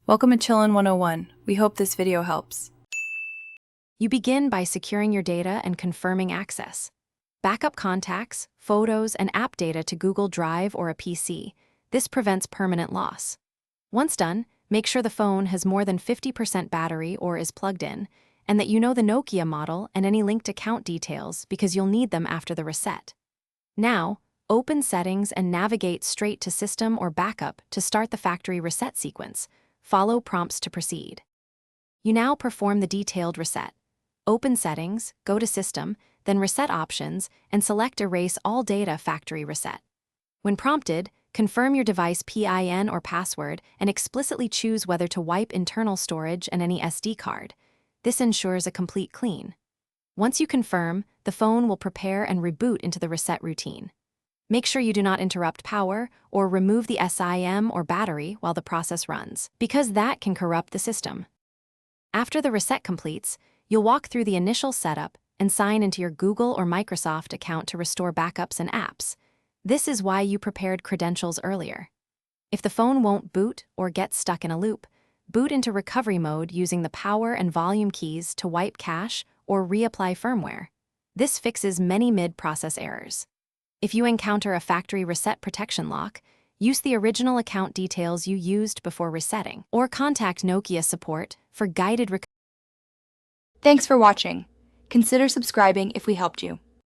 Welcome to Chillin' 101. We hope this video helps. You begin by securing your data and confirming access. Backup contacts, photos, and app data to Google Drive or a PC. This prevents permanent loss. Once done, make sure the phone has more than 50% battery or is plugged in, and that you know the Nokia model and any linked account details because you'll need them after the reset. Now, open Settings and navigate straight to System or Backup to start the factory reset sequence. Follow prompts to proceed. You now perform the detailed reset. Open Settings, go to System, then Reset Options, and select Erase All Data Factory Reset. When prompted, confirm your device PIN or password and explicitly choose whether to wipe internal storage and any SD card. This ensures a complete clean. Once you confirm, the phone will prepare and reboot into the reset routine. Make sure you do not interrupt power or remove the SIM or battery while the process runs, because that can corrupt the system. After the reset completes, you'll walk through the initial setup and sign into your Google or Microsoft account to restore backups and apps. This is why you prepared credentials earlier. If the phone won't boot or gets stuck in a loop, boot into recovery mode using the power and volume keys to wipe cache or reapply firmware. This fixes many mid-process errors. If you encounter a factory reset protection lock, use the original account details you used before resetting, or contact Nokia support for guided recovery. Thanks for watching. Consider subscribing if we helped you.